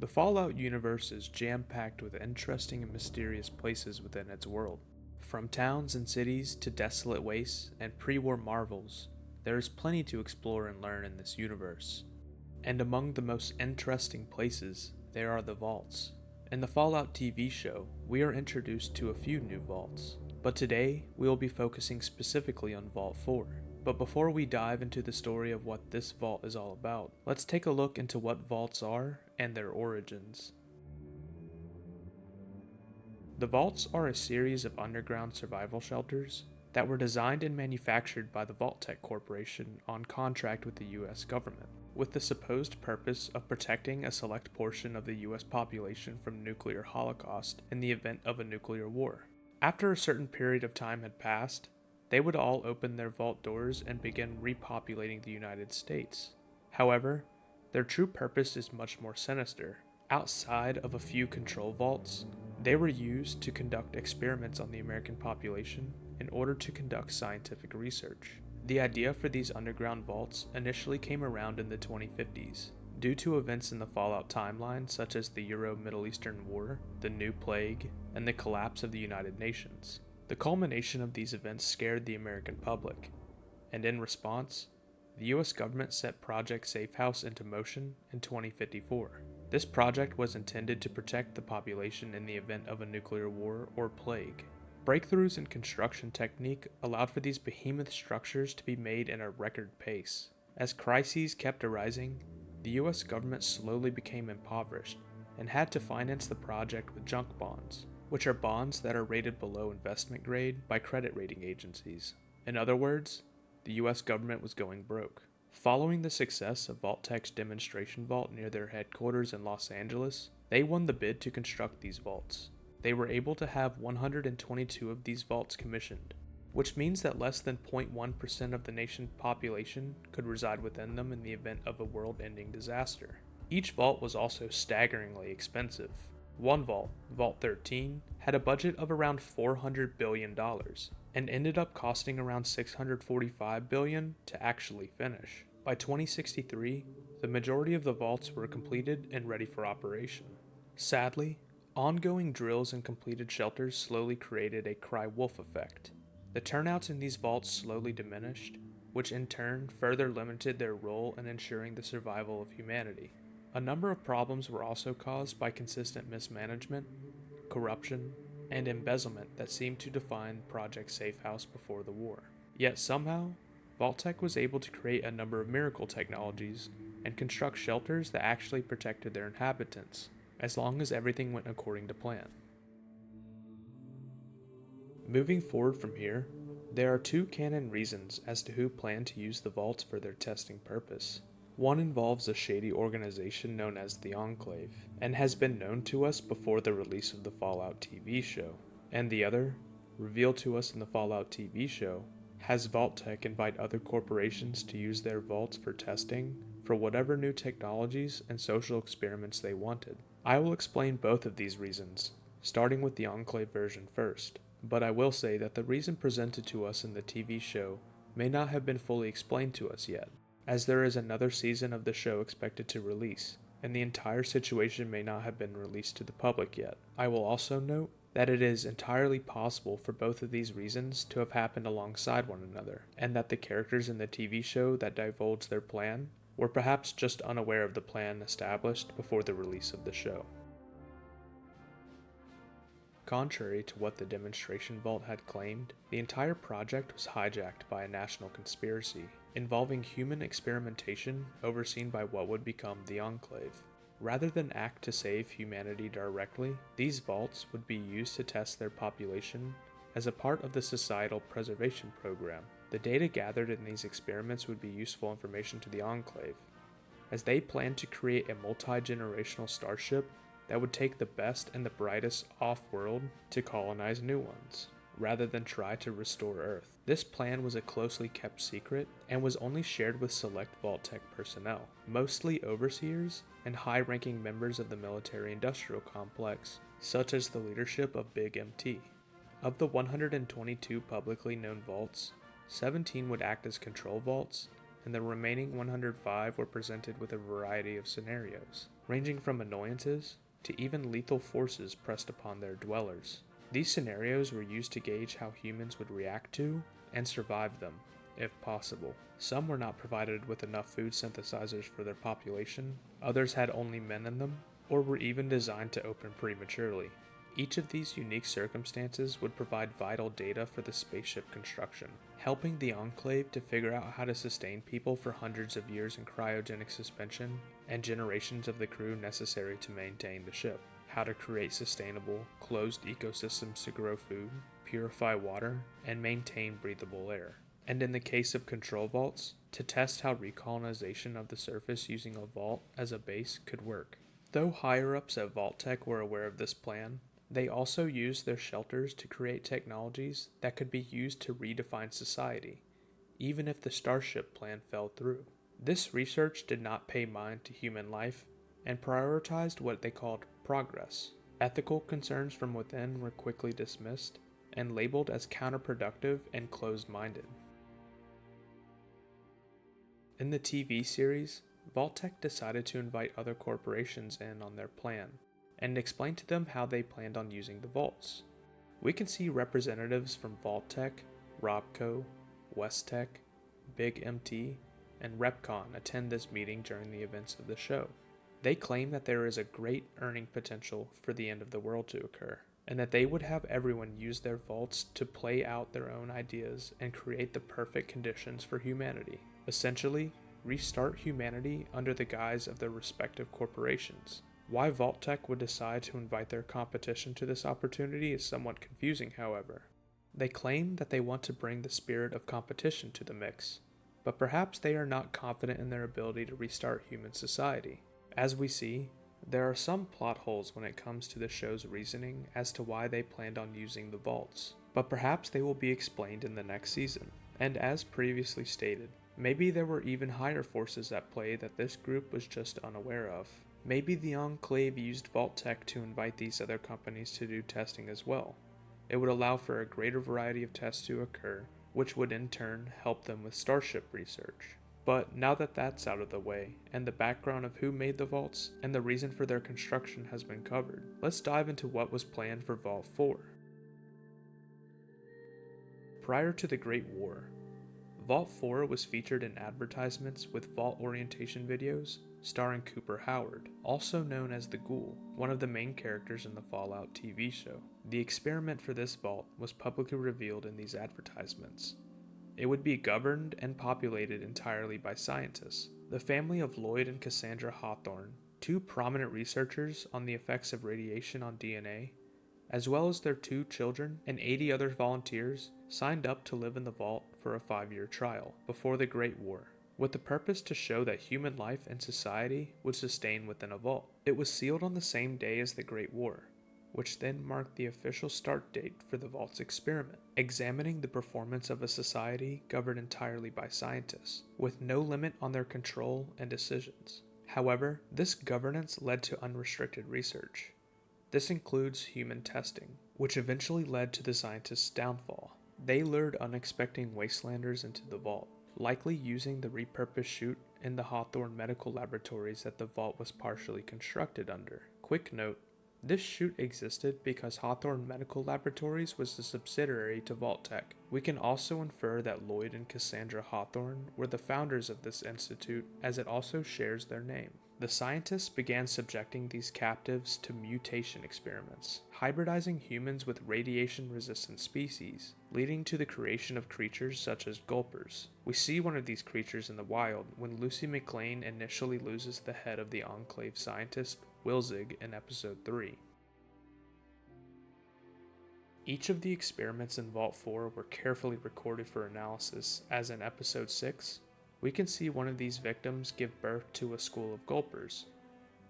The Fallout universe is jam-packed with interesting and mysterious places within its world. From towns and cities to desolate wastes and pre-war marvels, there is plenty to explore and learn in this universe. And among the most interesting places, there are the vaults. In the Fallout TV show, we are introduced to a few new vaults, but today we will be focusing specifically on Vault 4. But before we dive into the story of what this vault is all about, let's take a look into what vaults are and their origins. The vaults are a series of underground survival shelters that were designed and manufactured by the Vault-Tec Corporation on contract with the US government, with the supposed purpose of protecting a select portion of the US population from nuclear holocaust in the event of a nuclear war. After a certain period of time had passed, they would all open their vault doors and begin repopulating the United States. However, their true purpose is much more sinister. Outside of a few control vaults, they were used to conduct experiments on the American population in order to conduct scientific research. The idea for these underground vaults initially came around in the 2050s, due to events in the Fallout timeline such as the Euro-Middle Eastern War, the New Plague, and the collapse of the United Nations. The culmination of these events scared the American public, and in response, the US government set Project Safe House into motion in 2054. This project was intended to protect the population in the event of a nuclear war or plague. Breakthroughs in construction technique allowed for these behemoth structures to be made in a record pace. As crises kept arising, the US government slowly became impoverished and had to finance the project with junk bonds, which are bonds that are rated below investment grade by credit rating agencies. In other words, the US government was going broke. Following the success of Vault-Tec's demonstration vault near their headquarters in Los Angeles, they won the bid to construct these vaults. They were able to have 122 of these vaults commissioned, which means that less than 0.1% of the nation's population could reside within them in the event of a world-ending disaster. Each vault was also staggeringly expensive. One vault, Vault 13, had a budget of around $400 billion and ended up costing around $645 billion to actually finish. By 2063, the majority of the vaults were completed and ready for operation. Sadly, ongoing drills and completed shelters slowly created a cry wolf effect. The turnouts in these vaults slowly diminished, which in turn further limited their role in ensuring the survival of humanity. A number of problems were also caused by consistent mismanagement, corruption, and embezzlement that seemed to define Project Safe House before the war. Yet somehow, Vault-Tec was able to create a number of miracle technologies and construct shelters that actually protected their inhabitants, as long as everything went according to plan. Moving forward from here, there are two canon reasons as to who planned to use the vaults for their testing purpose. One involves a shady organization known as the Enclave, and has been known to us before the release of the Fallout TV show. And the other, revealed to us in the Fallout TV show, has Vault-Tec invite other corporations to use their vaults for testing for whatever new technologies and social experiments they wanted. I will explain both of these reasons, starting with the Enclave version first, but I will say that the reason presented to us in the TV show may not have been fully explained to us yet, as there is another season of the show expected to release, and the entire situation may not have been released to the public yet. I will also note that it is entirely possible for both of these reasons to have happened alongside one another, and that the characters in the TV show that divulged their plan were perhaps just unaware of the plan established before the release of the show. Contrary to what the demonstration vault had claimed, the entire project was hijacked by a national conspiracy involving human experimentation overseen by what would become the Enclave. Rather than act to save humanity directly, these vaults would be used to test their population as a part of the societal preservation program. The data gathered in these experiments would be useful information to the Enclave, as they planned to create a multi-generational starship that would take the best and the brightest off-world to colonize new ones, rather than try to restore Earth. This plan was a closely kept secret and was only shared with select Vault-Tec personnel, mostly overseers and high-ranking members of the military-industrial complex, such as the leadership of Big MT. Of the 122 publicly known vaults, 17 would act as control vaults, and the remaining 105 were presented with a variety of scenarios, ranging from annoyances to even lethal forces pressed upon their dwellers. These scenarios were used to gauge how humans would react to and survive them, if possible. Some were not provided with enough food synthesizers for their population, others had only men in them, or were even designed to open prematurely. Each of these unique circumstances would provide vital data for the spaceship construction, helping the Enclave to figure out how to sustain people for hundreds of years in cryogenic suspension and generations of the crew necessary to maintain the ship, how to create sustainable, closed ecosystems to grow food, purify water, and maintain breathable air. And in the case of control vaults, to test how recolonization of the surface using a vault as a base could work. Though higher-ups at Vault-Tec were aware of this plan, they also used their shelters to create technologies that could be used to redefine society, even if the Starship plan fell through. This research did not pay mind to human life and prioritized what they called progress. Ethical concerns from within were quickly dismissed and labeled as counterproductive and closed-minded. In the TV series, Vault-Tec decided to invite other corporations in on their plan, and explain to them how they planned on using the vaults. We can see representatives from Vault-Tec, Robco, West-Tec, Big MT, and Repcon attend this meeting during the events of the show. They claim that there is a great earning potential for the end of the world to occur, and that they would have everyone use their vaults to play out their own ideas and create the perfect conditions for humanity. Essentially, restart humanity under the guise of their respective corporations. Why Vault-Tec would decide to invite their competition to this opportunity is somewhat confusing, however. They claim that they want to bring the spirit of competition to the mix, but perhaps they are not confident in their ability to restart human society. As we see, there are some plot holes when it comes to the show's reasoning as to why they planned on using the vaults, but perhaps they will be explained in the next season. And as previously stated, maybe there were even higher forces at play that this group was just unaware of. Maybe the Enclave used Vault-Tec to invite these other companies to do testing as well. It would allow for a greater variety of tests to occur, which would in turn help them with Starship research. But now that that's out of the way, and the background of who made the vaults and the reason for their construction has been covered, let's dive into what was planned for Vault 4. Prior to the Great War, Vault 4 was featured in advertisements with vault orientation videos starring Cooper Howard, also known as the Ghoul, one of the main characters in the Fallout TV show. The experiment for this vault was publicly revealed in these advertisements. It would be governed and populated entirely by scientists. The family of Lloyd and Cassandra Hawthorne, two prominent researchers on the effects of radiation on DNA, as well as their 2 children and 80 other volunteers, signed up to live in the vault for a 5-year trial before the Great War, with the purpose to show that human life and society would sustain within a vault. It was sealed on the same day as the Great War, which then marked the official start date for the vault's experiment, examining the performance of a society governed entirely by scientists, with no limit on their control and decisions. However, this governance led to unrestricted research. This includes human testing, which eventually led to the scientists' downfall. They lured unexpected wastelanders into the vault, likely using the repurposed chute in the Hawthorne medical laboratories that the vault was partially constructed under. Quick note, this chute existed because Hawthorne Medical Laboratories was the subsidiary to Vault-Tec. We can also infer that Lloyd and Cassandra Hawthorne were the founders of this institute, as it also shares their name. The scientists began subjecting these captives to mutation experiments, hybridizing humans with radiation-resistant species, leading to the creation of creatures such as gulpers. We see one of these creatures in the wild when Lucy McLean initially loses the head of the Enclave scientist, Wilzig, in episode 3. Each of the experiments in Vault 4 were carefully recorded for analysis, as in episode 6, we can see one of these victims give birth to a school of gulpers,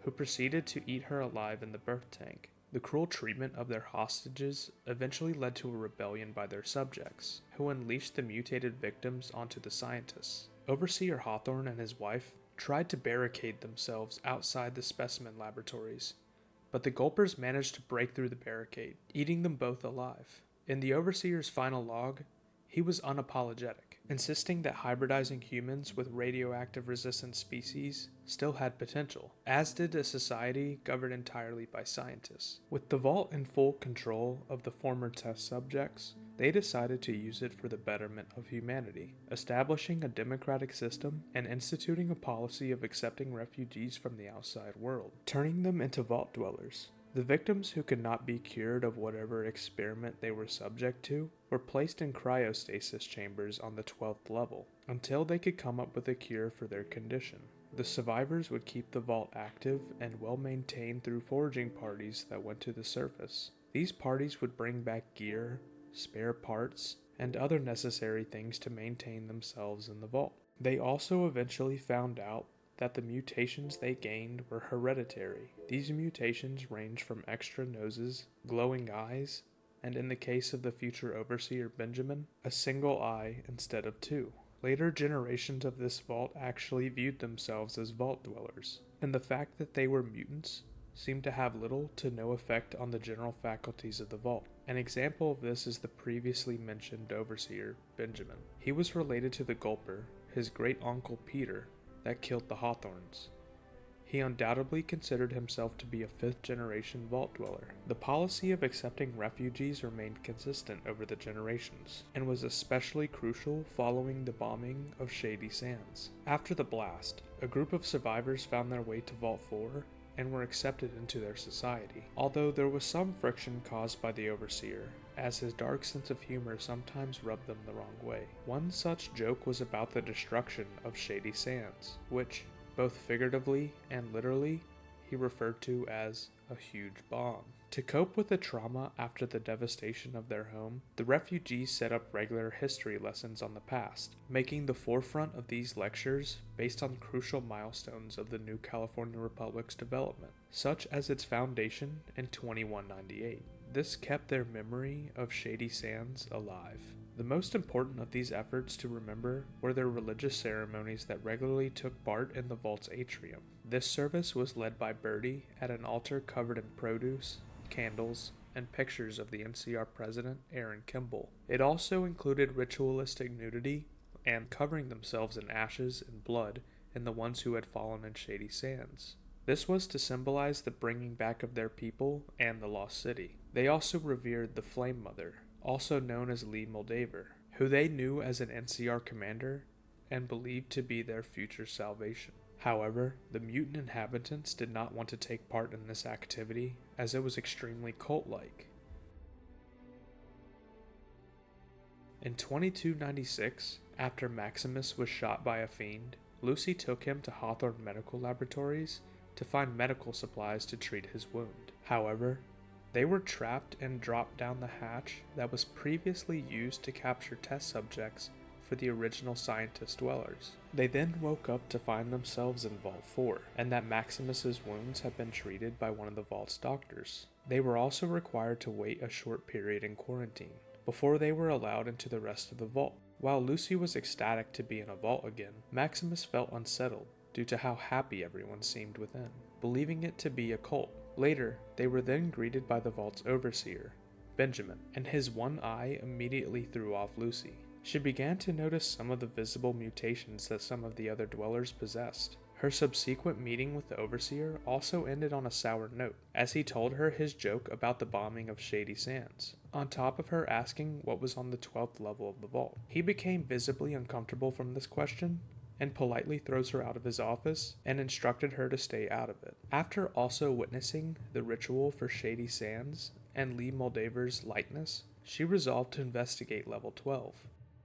who proceeded to eat her alive in the birth tank. The cruel treatment of their hostages eventually led to a rebellion by their subjects, who unleashed the mutated victims onto the scientists. Overseer Hawthorne and his wife tried to barricade themselves outside the specimen laboratories, but the gulpers managed to break through the barricade, eating them both alive. In the Overseer's final log, He was unapologetic, insisting that hybridizing humans with radioactive resistant species still had potential, as did a society governed entirely by scientists. With the Vault in full control of the former test subjects, they decided to use it for the betterment of humanity, establishing a democratic system and instituting a policy of accepting refugees from the outside world, turning them into Vault dwellers. The victims who could not be cured of whatever experiment they were subject to were placed in cryostasis chambers on the 12th level until they could come up with a cure for their condition. The survivors would keep the Vault active and well maintained through foraging parties that went to the surface. These parties would bring back gear, spare parts, and other necessary things to maintain themselves in the Vault. They also eventually found out that the mutations they gained were hereditary. These mutations range from extra noses, glowing eyes, and in the case of the future overseer Benjamin, a single eye instead of two. Later generations of this Vault actually viewed themselves as Vault dwellers, and the fact that they were mutants seemed to have little to no effect on the general faculties of the Vault. An example of this is the previously mentioned overseer Benjamin. He was related to the Gulper, his great-uncle Peter, that killed the Hawthorns. He undoubtedly considered himself to be a fifth-generation Vault dweller. The policy of accepting refugees remained consistent over the generations, and was especially crucial following the bombing of Shady Sands. After the blast, a group of survivors found their way to Vault 4 and were accepted into their society, although there was some friction caused by the overseer, as his dark sense of humor sometimes rubbed them the wrong way. One such joke was about the destruction of Shady Sands, which, both figuratively and literally, he referred to as a huge bomb. To cope with the trauma after the devastation of their home, the refugees set up regular history lessons on the past, making the forefront of these lectures based on crucial milestones of the new California Republic's development, such as its foundation in 2198. This kept their memory of Shady Sands alive. The most important of these efforts to remember were their religious ceremonies that regularly took part in the Vault's atrium. This service was led by Birdie at an altar covered in produce, candles, and pictures of the NCR president, Aaron Kimball. It also included ritualistic nudity and covering themselves in ashes and blood in the ones who had fallen in Shady Sands. This was to symbolize the bringing back of their people and the lost city. They also revered the Flame Mother, also known as Lee Moldaver, who they knew as an NCR commander and believed to be their future salvation. However, the mutant inhabitants did not want to take part in this activity as it was extremely cult-like. In 2296, after Maximus was shot by a fiend, Lucy took him to Hawthorne Medical Laboratories to find medical supplies to treat his wound. However, they were trapped and dropped down the hatch that was previously used to capture test subjects for the original scientist dwellers. They then woke up to find themselves in Vault 4, and that Maximus's wounds had been treated by one of the Vault's doctors. They were also required to wait a short period in quarantine before they were allowed into the rest of the Vault. While Lucy was ecstatic to be in a Vault again, Maximus felt unsettled due to how happy everyone seemed within, believing it to be a cult. Later, they were then greeted by the Vault's overseer, Benjamin, and his one eye immediately threw off Lucy. She began to notice some of the visible mutations that some of the other dwellers possessed. Her subsequent meeting with the overseer also ended on a sour note, as he told her his joke about the bombing of Shady Sands, on top of her asking what was on the 12th level of the Vault. He became visibly uncomfortable from this question, and politely throws her out of his office and instructed her to stay out of it. After also witnessing the ritual for Shady Sands and Lee Moldaver's likeness, she resolved to investigate level 12.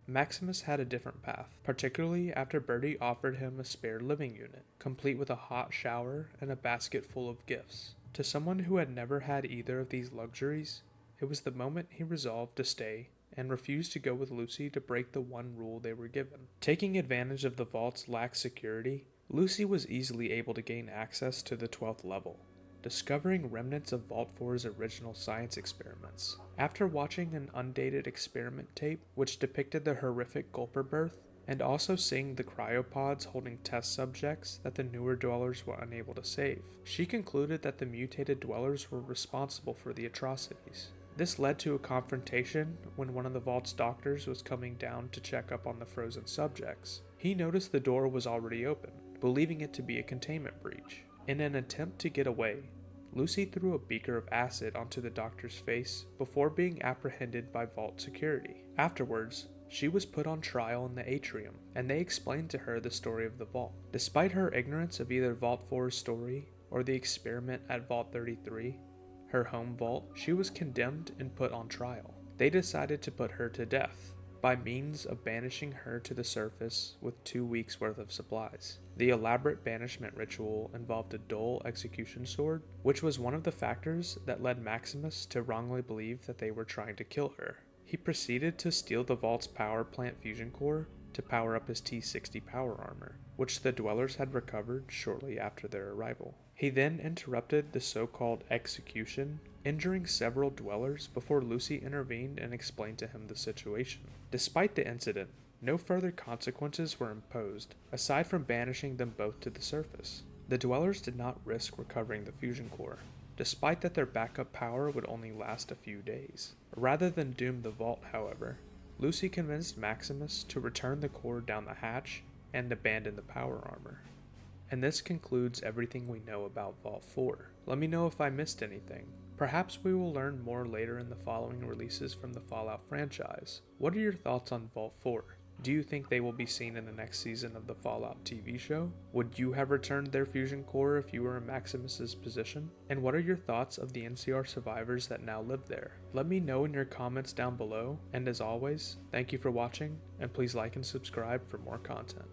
Maximus had a different path, particularly after Birdie offered him a spare living unit, complete with a hot shower and a basket full of gifts. To someone who had never had either of these luxuries, it was the moment he resolved to stay and refused to go with Lucy to break the one rule they were given. Taking advantage of the Vault's lax security, Lucy was easily able to gain access to the 12th level, discovering remnants of Vault 4's original science experiments. After watching an undated experiment tape which depicted the horrific Gulper birth, and also seeing the cryopods holding test subjects that the newer dwellers were unable to save, she concluded that the mutated dwellers were responsible for the atrocities. This led to a confrontation when one of the Vault's doctors was coming down to check up on the frozen subjects. He noticed the door was already open, believing it to be a containment breach. In an attempt to get away, Lucy threw a beaker of acid onto the doctor's face before being apprehended by Vault security. Afterwards, she was put on trial in the atrium, and they explained to her the story of the Vault. Despite her ignorance of either Vault 4's story or the experiment at Vault 33, her home vault, she was condemned and put on trial. They decided to put her to death by means of banishing her to the surface with 2 weeks worth of supplies. The elaborate banishment ritual involved a dull execution sword, which was one of the factors that led Maximus to wrongly believe that they were trying to kill her. He proceeded to steal the Vault's power plant fusion core to power up his T-60 power armor, which the dwellers had recovered shortly after their arrival. He then interrupted the so-called execution, injuring several dwellers before Lucy intervened and explained to him the situation. Despite the incident, no further consequences were imposed, aside from banishing them both to the surface. The dwellers did not risk recovering the fusion core, despite that their backup power would only last a few days. Rather than doom the Vault, however, Lucy convinced Maximus to return the core down the hatch and abandon the power armor. And this concludes everything we know about Vault 4. Let me know if I missed anything. Perhaps we will learn more later in the following releases from the Fallout franchise. What are your thoughts on Vault 4? Do you think they will be seen in the next season of the Fallout TV show? Would you have returned their fusion core if you were in Maximus's position? And what are your thoughts of the NCR survivors that now live there? Let me know in your comments down below, and as always, thank you for watching, and please like and subscribe for more content.